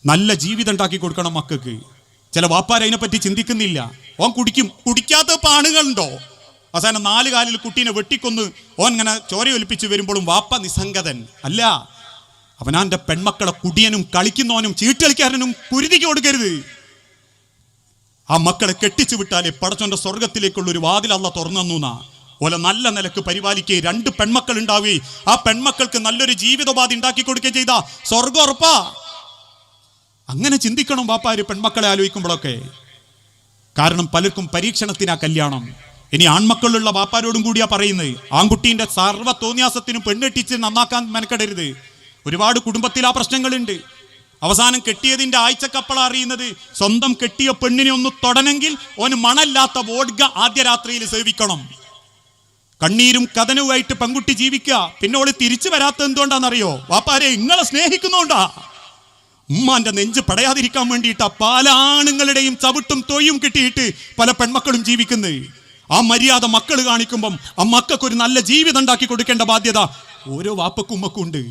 നല്ല ജീവിതം ഉണ്ടാക്കി കൊടുക്കണം മക്കൾക്ക്. ചില വാപ്പാർ അതിനെപ്പറ്റി ചിന്തിക്കുന്നില്ല. ഓൻ കുടിക്കാത്ത ആണുങ്ങളുണ്ടോ? അവസാനം 4 കാലിൽ കുട്ടീനെ വെട്ടിക്കൊന്ന് ഓൻ ഇങ്ങനെ ചോരയൊലിപ്പിച്ച് വരുമ്പോഴും വാപ്പ നിസ്സംഗതൻ അല്ല. അവനാന്റെ പെൺമക്കളെ കുടിയനും കളിക്കുന്നവനും ചീട്ടളിക്കാരനും കുരുതിക്ക് കൊടുക്കരുത്. ആ മക്കളെ കെട്ടിച്ചു വിട്ടാലേ പടച്ചോന്റെ സ്വർഗത്തിലേക്കുള്ള ഒരു വാതിൽ അല്ലാഹ് തുറന്നു. ഓല നല്ല നിലക്ക് പരിപാലിക്കുകയും 2 പെൺമക്കൾ ഉണ്ടാവുകയും ആ പെൺമക്കൾക്ക് നല്ലൊരു ജീവിതോപാധി ഉണ്ടാക്കി കൊടുക്കുകയും ചെയ്ത സ്വർഗം ഉറപ്പാ. അങ്ങനെ ചിന്തിക്കണം വാപ്പാര് പെൺമക്കളെ ആലോചിക്കുമ്പോഴൊക്കെ. കാരണം പലർക്കും പരീക്ഷണത്തിനാ കല്യാണം. ഇനി ആൺമക്കളുള്ള വാപ്പാരോടും കൂടിയാ പറയുന്നത്, ആൺകുട്ടീന്റെ സർവ്വ തോന്നിയാസത്തിനും പെണ്ണെട്ടിച്ച് നന്നാക്കാൻ മെനക്കെടരുത്. ഒരുപാട് കുടുംബത്തിൽ ആ പ്രശ്നങ്ങളുണ്ട്. അവസാനം കെട്ടിയതിന്റെ ആഴ്ചക്കപ്പള അറിയുന്നത് സ്വന്തം കെട്ടിയ പെണ്ണിനെ ഒന്ന് തൊടണമെങ്കിൽ ഓന് മണല്ലാത്ത വോഡ്ക ആദ്യ രാത്രിയിൽ സേവിക്കണം. കണ്ണീരും കഥനവുമായിട്ട് പെൺകുട്ടി ജീവിക്കുക. പിന്നെ ഓള് തിരിച്ചു വരാത്ത എന്തുകൊണ്ടാണെന്നറിയോ? വാപ്പാരെ ഇങ്ങളെ സ്നേഹിക്കുന്നോണ്ടാ. ഉമ്മാന്റെ നെഞ്ച് പടയാതിരിക്കാൻ വേണ്ടിയിട്ടാ പല ആണുങ്ങളുടെയും ചവിട്ടും തൊയ്യും കിട്ടിയിട്ട് പല പെൺമക്കളും ജീവിക്കുന്നത്. ആ മര്യാദ മക്കൾ കാണിക്കുമ്പം ആ മക്കൾക്കൊരു നല്ല ജീവിതം ഉണ്ടാക്കി കൊടുക്കേണ്ട ബാധ്യത ഓരോ വാപ്പക്കും ഉമ്മക്കും ഉണ്ട്.